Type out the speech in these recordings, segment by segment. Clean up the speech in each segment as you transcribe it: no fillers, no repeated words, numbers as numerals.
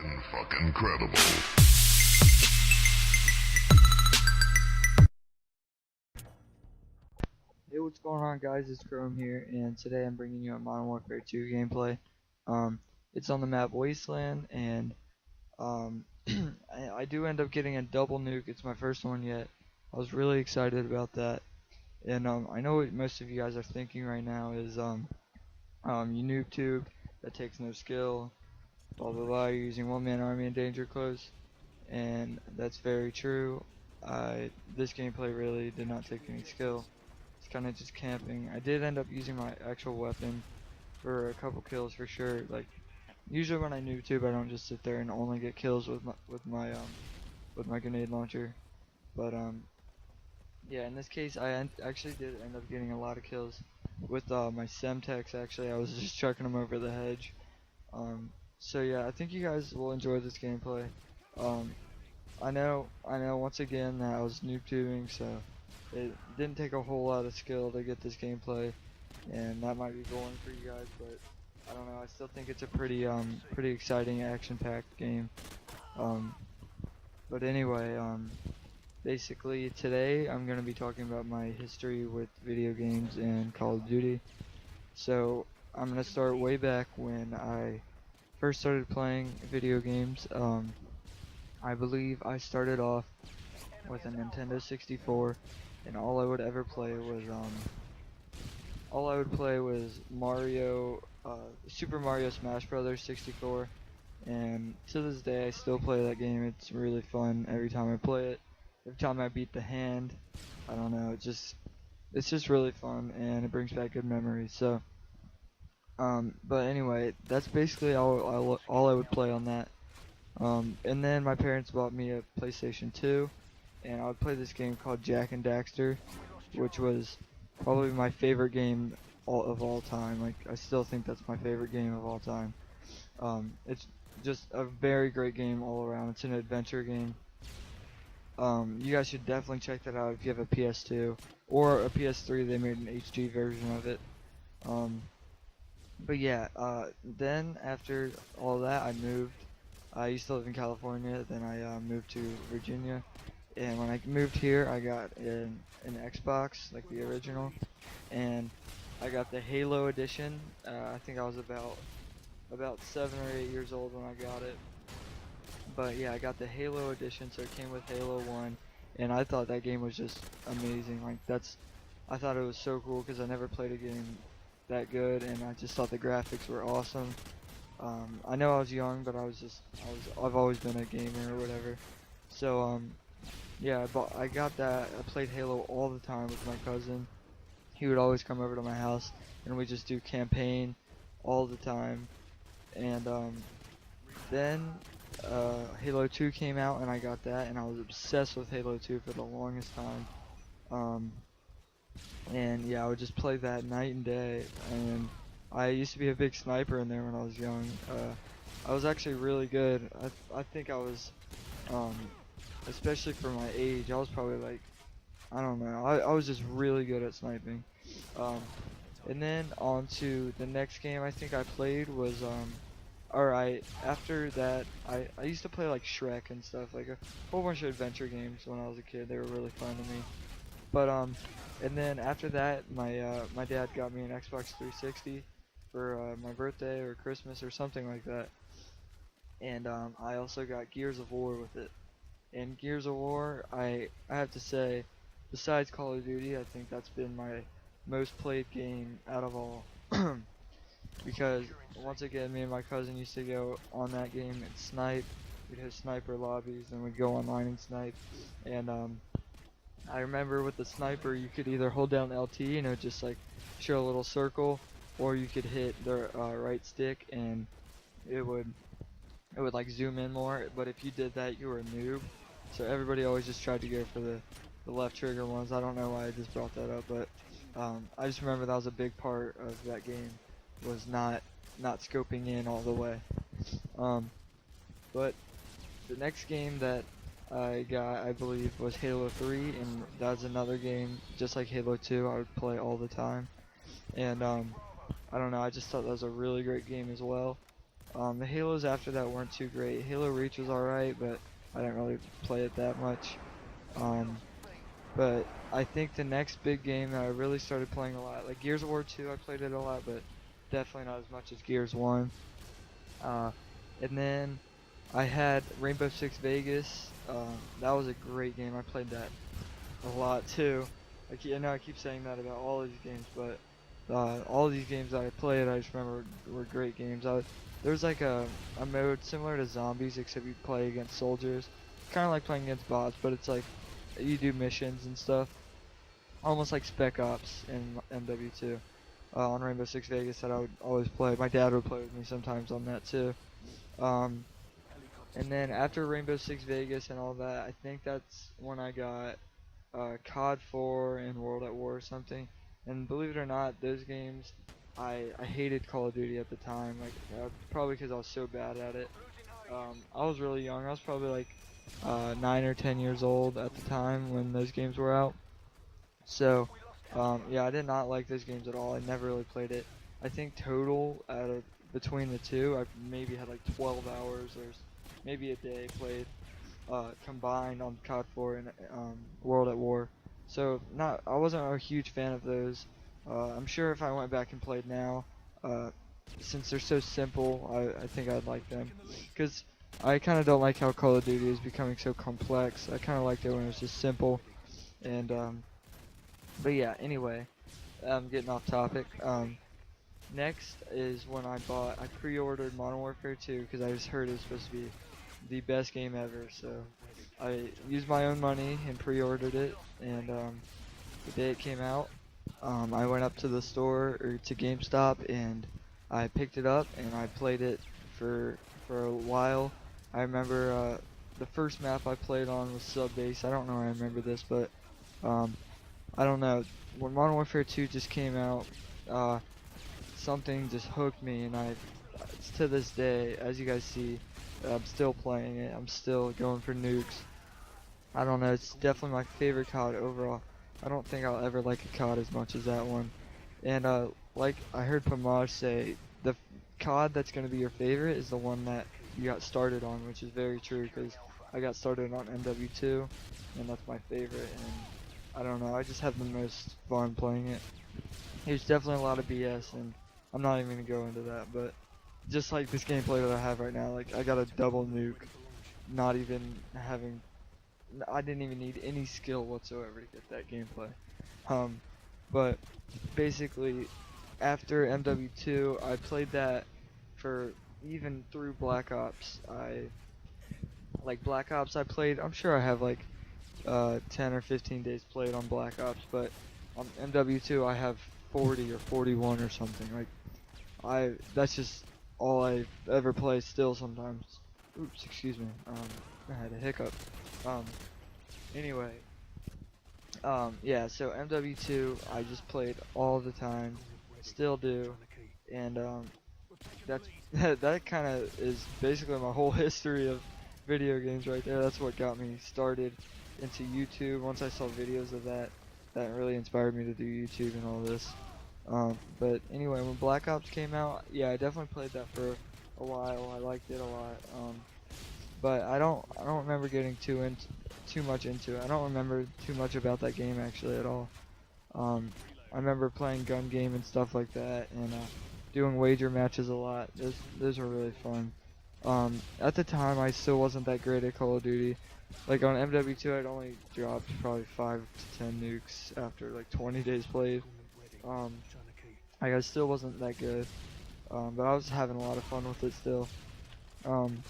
Fucking incredible. Hey, what's going on, guys? It's Chrome here, and today I'm bringing you a Modern Warfare 2 gameplay. It's on the map Wasteland, and I do end up getting a double nuke. It's my first one yet. I was really excited about that, and I know what most of you guys are thinking right now is you noob tube, that takes no skill, blah blah blah. You're using one-man army in danger close, and that's very true. This gameplay really did not take any skill. It's kind of just camping. I did end up using my actual weapon for a couple kills for sure. Like usually when I noob tube, I don't just sit there and only get kills with my grenade launcher. But yeah, in this case, I actually did end up getting a lot of kills with my Semtex. Actually, I was just chucking them over the hedge. So yeah, I think you guys will enjoy this gameplay. Um, I know once again that I was noob tubing, so it didn't take a whole lot of skill to get this gameplay, and that might be boring for you guys, but I don't know, I still think it's a pretty exciting action-packed game. But anyway, basically today I'm going to be talking about my history with video games and Call of Duty. So I'm going to start way back when I first started playing video games. I believe I started off with a Nintendo 64, and all I would play was Mario, Super Mario Smash Brothers 64, and to this day I still play that game. It's really fun every time I play it. Every time I beat the hand, I don't know, it's just really fun, and it brings back good memories. So, but anyway, that's basically all I would play on that. And then my parents bought me a PlayStation 2, and I would play this game called Jak and Daxter, which was probably my favorite game of all time. Like, I still think that's my favorite game of all time. It's just a very great game all around. It's an adventure game. You guys should definitely check that out if you have a PS2 or a PS3. They made an HD version of it. But yeah, then after all that, I moved. I used to live in California, then I moved to Virginia, and when I moved here, I got an Xbox, like the original, and I got the Halo edition. I think I was about 7 or 8 years old when I got it. But yeah, I got the Halo edition, so it came with Halo 1, and I thought that game was just amazing. Like I thought it was so cool because I never played a game that good, and I just thought the graphics were awesome. I know I was young, but I've always been a gamer or whatever. So yeah, I got that. I played Halo all the time with my cousin. He would always come over to my house, and we just do campaign all the time. And then Halo 2 came out, and I got that, and I was obsessed with Halo 2 for the longest time. And yeah, I would just play that night and day, and I used to be a big sniper in there when I was young. I was actually really good. I think I was, especially for my age, I was probably like, I don't know, I was just really good at sniping. And then on to the next game I think I played was, alright, after that, I used to play like Shrek and stuff, like a whole bunch of adventure games when I was a kid. They were really fun to me. But and then after that, my dad got me an Xbox 360 for my birthday or Christmas or something like that. And I also got Gears of War with it. And Gears of War, I have to say, besides Call of Duty, I think that's been my most played game out of all. Because once again, me and my cousin used to go on that game and snipe. We'd have sniper lobbies, and we'd go online and snipe. And I remember with the sniper, you could either hold down LT and it would just like show a little circle, or you could hit the right stick and it would like zoom in more. But if you did that, you were a noob. So everybody always just tried to go for the left trigger ones. I don't know why I just brought that up, but I just remember that was a big part of that game, was not scoping in all the way. But the next game that I got, I believe, was Halo 3, and that's another game just like Halo 2 I would play all the time. And I don't know, I just thought that was a really great game as well. The Halos after that weren't too great. Halo Reach was alright, but I didn't really play it that much. Um, but I think the next big game that I really started playing a lot, like Gears of War 2, I played it a lot, but definitely not as much as Gears 1. Uh, and then I had Rainbow Six Vegas. That was a great game. I played that a lot too. I know I keep saying that about all of these games, but all of these games that I played, I just remember were great games. There's like a mode similar to zombies, except you play against soldiers. Kind of like playing against bots, but it's like you do missions and stuff, almost like Spec Ops in MW2 on Rainbow Six Vegas that I would always play. My dad would play with me sometimes on that too. Um, and then after Rainbow Six Vegas and all that, I think that's when I got COD 4 and World at War or something. And believe it or not, those games, I hated Call of Duty at the time. Like probably because I was so bad at it. I was really young. I was probably like 9 or 10 years old at the time when those games were out. So yeah, I did not like those games at all. I never really played it. I think total out of between the two, I maybe had like 12 hours or maybe a day played combined on COD 4 and World at War. So I wasn't a huge fan of those. I'm sure if I went back and played now, uh, since they're so simple, I think I'd like them. Because I kind of don't like how Call of Duty is becoming so complex. I kind of liked it when it was just simple. And but yeah, anyway, I'm getting off topic. Next is when I pre-ordered Modern Warfare 2 because I just heard it was supposed to be the best game ever. So I used my own money and pre-ordered it, and the day it came out, I went up to the store or to GameStop and I picked it up and I played it for a while. I remember the first map I played on was Sub Base. I don't know why I remember this, but I don't know. When Modern Warfare 2 just came out, something just hooked me, and to this day, as you guys see, I'm still playing it. I'm still going for nukes. I don't know. It's definitely my favorite COD overall. I don't think I'll ever like a COD as much as that one. And like I heard Pamaj say, the COD that's gonna be your favorite is the one that you got started on, which is very true because I got started on MW2, and that's my favorite. And I don't know. I just have the most fun playing it. There's definitely a lot of BS, and I'm not even gonna go into that. But just like this gameplay that I have right now, like I got a double nuke, not even having, I didn't even need any skill whatsoever to get that gameplay. Um, but basically, after MW2, I played that for even through Black Ops. Like Black Ops, I played. I'm sure I have like 10 or 15 days played on Black Ops, but on MW2 I have 40 or 41 or something. Like that's just all I ever play still sometimes. Oops, excuse me. I had a hiccup. Um, anyway, yeah. So MW2 I just played all the time, still do, and that's that kind of is basically my whole history of video games right there. That's what got me started into YouTube. Once I saw videos of that, that really inspired me to do YouTube and all this. But anyway, when Black Ops came out, yeah, I definitely played that for a while. I liked it a lot. But I don't remember getting too much into it. I don't remember too much about that game actually at all. I remember playing gun game and stuff like that, and doing wager matches a lot. Those were really fun. At the time, I still wasn't that great at Call of Duty. Like on MW2, I'd only dropped probably 5 to 10 nukes after like 20 days played. Like I still wasn't that good, but I was having a lot of fun with it still. Um,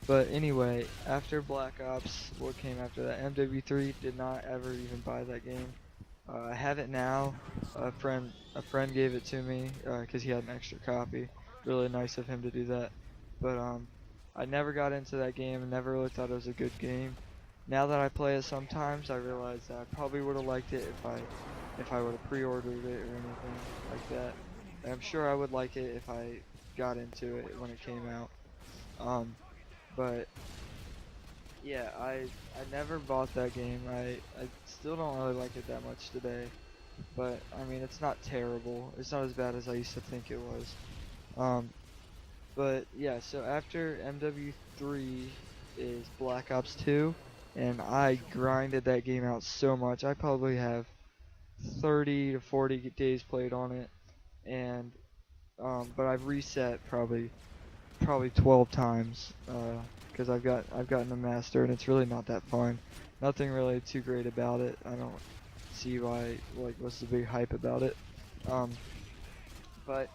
but anyway, after Black Ops, what came after that? MW3, did not ever even buy that game. I have it now. A friend gave it to me because he had an extra copy. Really nice of him to do that. But I never got into that game and never really thought it was a good game. Now that I play it sometimes, I realize that I probably would have liked it if I would have pre-ordered it or anything like that. And I'm sure I would like it if I got into it when it came out. But yeah, I never bought that game. I still don't really like it that much today. But I mean, it's not terrible. It's not as bad as I used to think it was. But yeah, so after MW3 is Black Ops 2, and I grinded that game out so much. I probably have 30 to 40 days played on it, and but I've reset probably 12 times because I've gotten a master, and it's really not that fun. Nothing really too great about it. I don't see why, like, what's the big hype about it. Um, but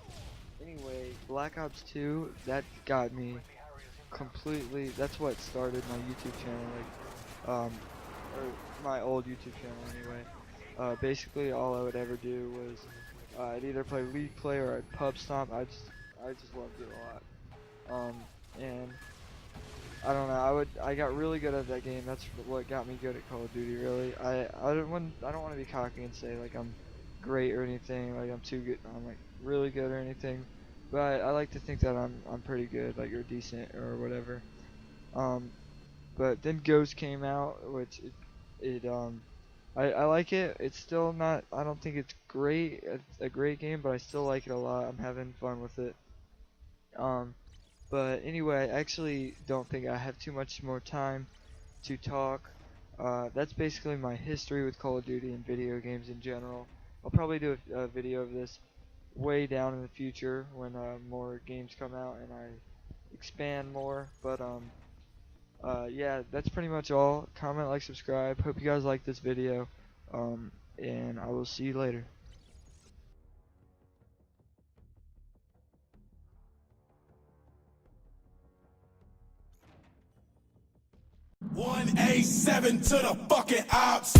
anyway, Black Ops 2, that got me completely. That's what started my YouTube channel, or my old YouTube channel anyway. Basically, all I would ever do was I'd either play League Play or I'd pub stomp. I just loved it a lot. And I don't know. I got really good at that game. That's what got me good at Call of Duty. Really, I don't want to be cocky and say like I'm great or anything. Like I'm too good. I'm like really good or anything. But I like to think that I'm pretty good. Like you're decent or whatever. Um, but then Ghost came out, which I like it. It's still not. I don't think it's great. It's a great game, but I still like it a lot. I'm having fun with it. Um, but anyway, I actually don't think I have too much more time to talk. That's basically my history with Call of Duty and video games in general. I'll probably do a video of this way down in the future when more games come out and I expand more. But yeah, that's pretty much all. Comment, like, subscribe. Hope you guys like this video. And I will see you later. 187 to the fucking ops.